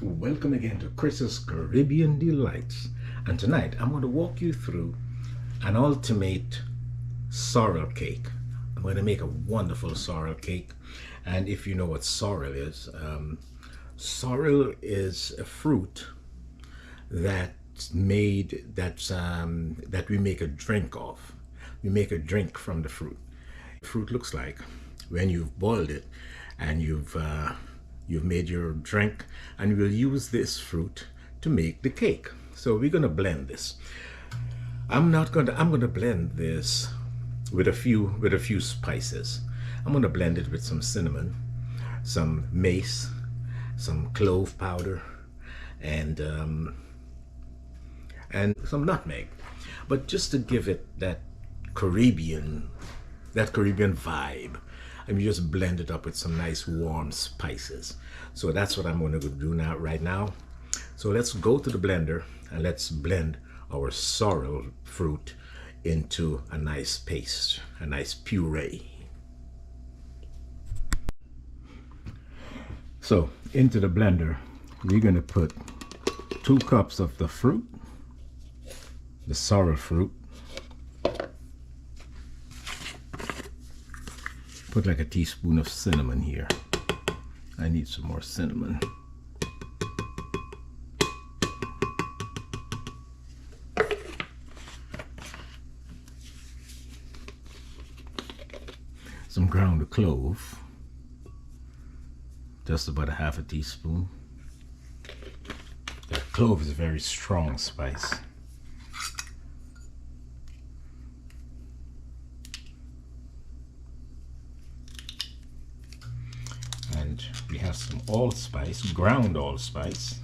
Welcome again to Chris's Caribbean Delights, and tonight I'm going to walk you through an ultimate sorrel cake. I'm going to make a wonderful sorrel cake, and if you know what sorrel is a fruit that's made that we make a drink of. We make a drink from the fruit. The fruit looks like when you've boiled it and you've made your drink, and we'll use this fruit to make the cake. So we're going to blend this. I'm going to blend this with a few spices. I'm going to blend it with some cinnamon, some mace, some clove powder, and some nutmeg. But just to give it that Caribbean vibe, and you just blend it up with some nice warm spices. So that's what I'm going to do right now. So let's go to the blender and let's blend our sorrel fruit into a nice paste, a nice puree. So into the blender, we're going to put 2 cups of the fruit, the sorrel fruit. Put like a teaspoon of cinnamon here. I need some more cinnamon. Some ground clove. Just about a half a teaspoon. The clove is a very strong spice. And we have some allspice, ground allspice.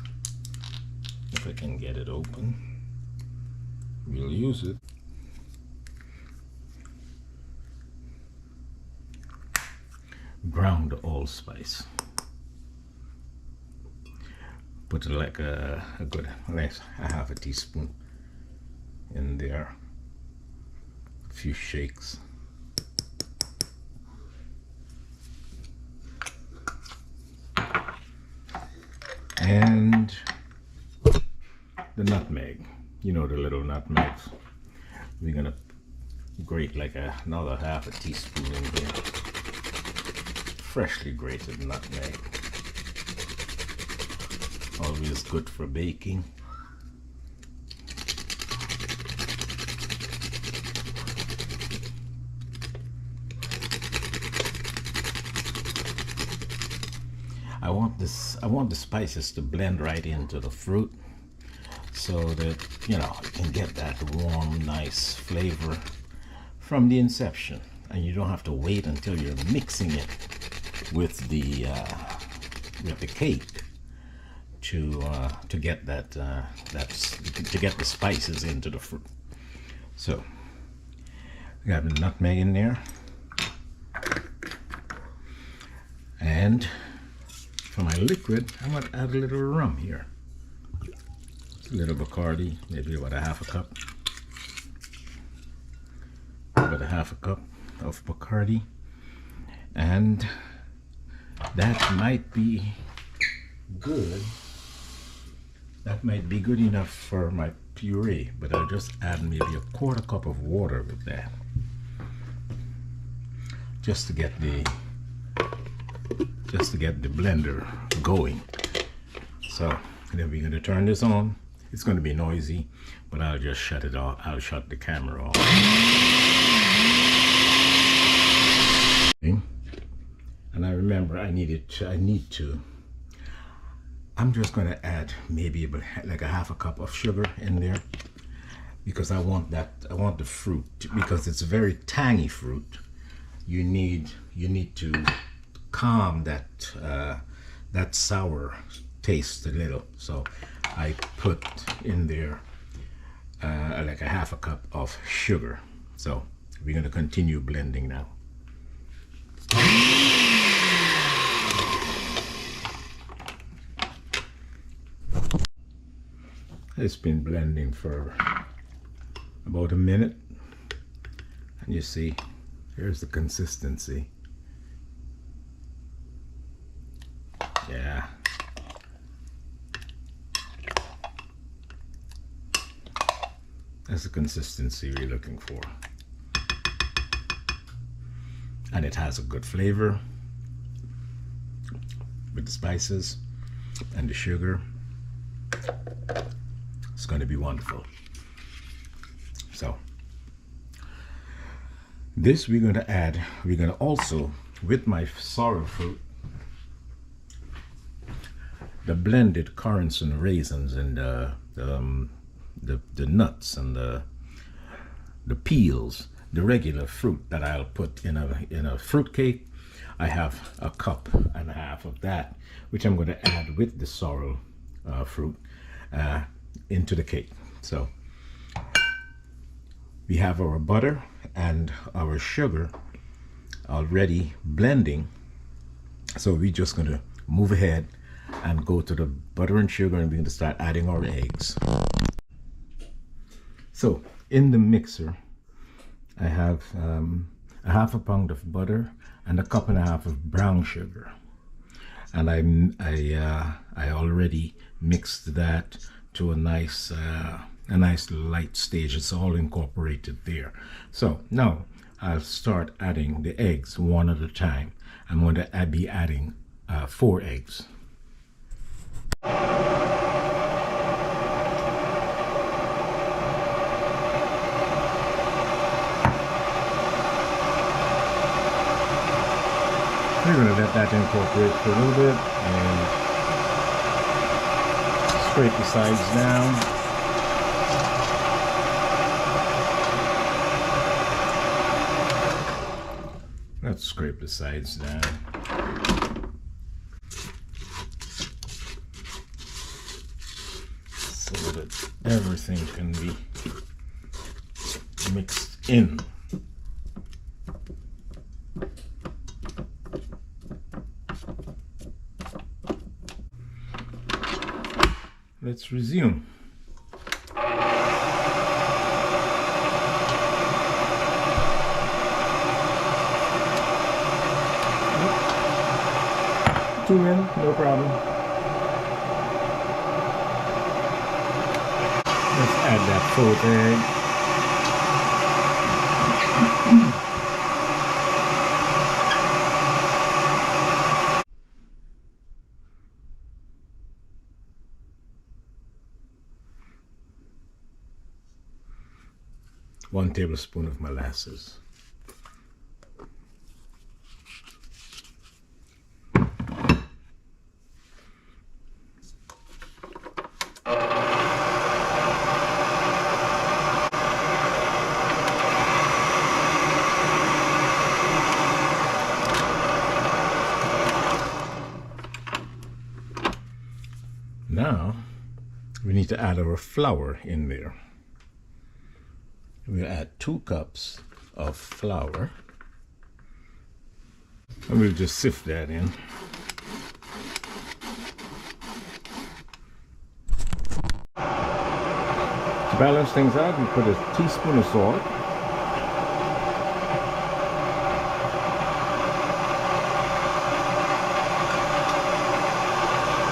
If I can get it open, we'll use it. Ground allspice. Put like a half a teaspoon in there. A few shakes. And the nutmeg, you know, the little nutmegs. We're gonna grate like another half a teaspoon in here. Freshly grated nutmeg. Always good for baking. I want the spices to blend right into the fruit so that, you know, you can get that warm, nice flavor from the inception, and you don't have to wait until you're mixing it with the cake to get to get the spices into the fruit. So we got the nutmeg in there, and for my liquid, I'm going to add a little rum here. A little Bacardi, maybe about a half a cup. About a half a cup of Bacardi. And that might be good. That might be good enough for my puree, but I'll just add maybe a 1/4 cup of water with that. Just to get the blender going. So then we're going to turn this on. It's going to be noisy, but I'll just shut it off. I'll shut the camera off. And I remember I'm just going to add maybe like a half a cup of sugar in there, because I want the fruit, because it's a very tangy fruit. You need to calm that sour taste a little. So I put in there like a half a cup of sugar. So we're going to continue blending now. It's been blending for about a minute, and you see, here's the consistency. Yeah, That's the consistency we're looking for. And it has a good flavor with the spices and the sugar. It's going to be wonderful. So this we're going to add, we're going to also, with my sorrel fruit, the blended currants and raisins and the nuts and the peels, the regular fruit that I'll put in a fruit cake. I have a cup and a half of that, which I'm going to add with the sorrel fruit into the cake. So we have our butter and our sugar already blending. So we're just going to move ahead and go to the butter and sugar, and we're going to start adding our eggs. So in the mixer, I have a half a pound of butter and a cup and a half of brown sugar, and I already mixed that to a nice light stage. It's all incorporated there. So now I'll start adding the eggs one at a time. I'm going to be adding 4 eggs. We're going to let that incorporate for a little bit and scrape the sides down. Let's scrape the sides down. So that everything can be mixed in. Let's resume. Two in, no problem. Let's add that 4th egg. One tablespoon of molasses. Now we need to add our flour in there. We'll add 2 cups of flour, and we'll just sift that in. To balance things out, we put a teaspoon of salt,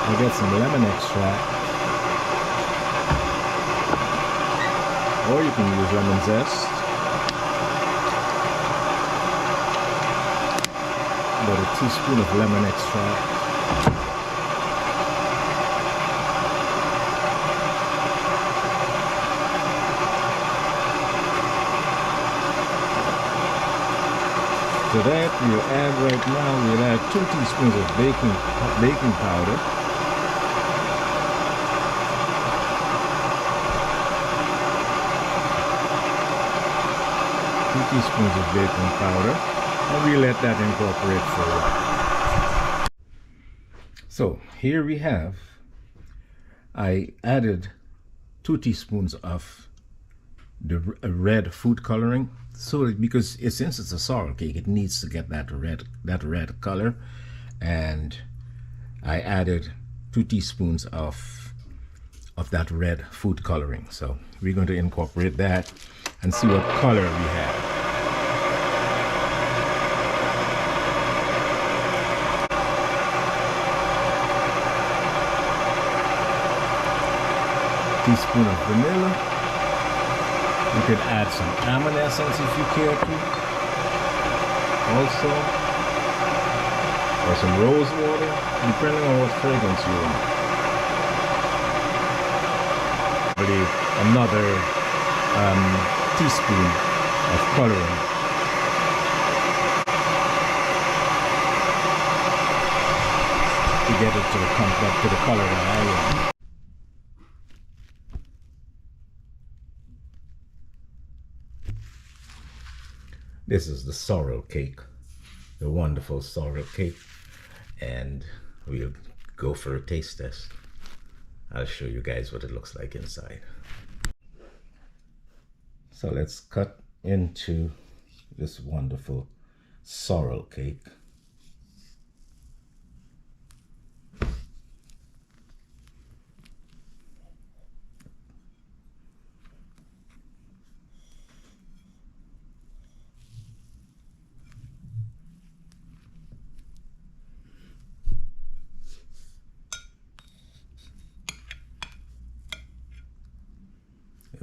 I get some lemon extract, or you can use lemon zest, about a teaspoon of lemon extract, to that we'll add right now, we'll add 2 teaspoons of baking powder, 2 teaspoons of baking powder, and we let that incorporate for a while. So here we have, I added 2 teaspoons of the red food coloring, so because since it's a sorrel cake, it needs to get that red color, and I added 2 teaspoons of that red food coloring. So we're going to incorporate that and see what color we have. Teaspoon of vanilla, You could add some almond essence if you care to, also, or some rose water, depending on what fragrance you want. Another teaspoon of coloring. To get it to the color that I want. This is the sorrel cake, the wonderful sorrel cake, and we'll go for a taste test. I'll show you guys what it looks like inside. So let's cut into this wonderful sorrel cake.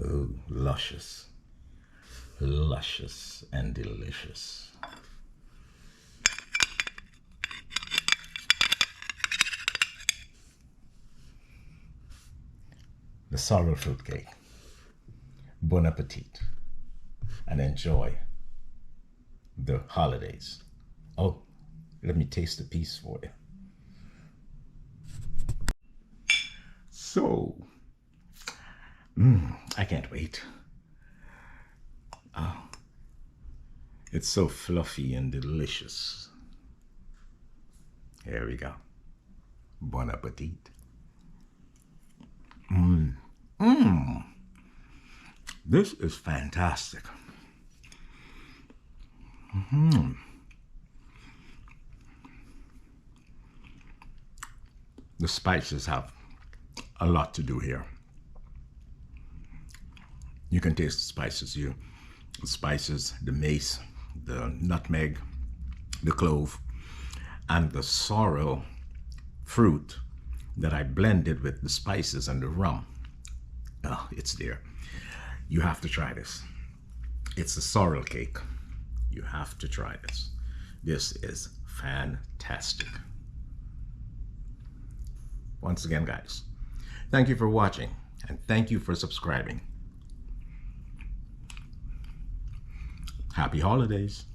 Oh, luscious, luscious and delicious. The sorrel fruit cake. Bon appetit and enjoy the holidays. Oh, let me taste a piece for you. So, I can't wait. Oh, it's so fluffy and delicious. Here we go. Bon appetit. This is fantastic. The spices have a lot to do here. You can taste the spices here. The spices, the mace, the nutmeg, the clove, and the sorrel fruit that I blended with the spices and the rum. Oh, it's there. You have to try this. It's a sorrel cake. You have to try this. This is fantastic. Once again, guys, thank you for watching and thank you for subscribing. Happy holidays.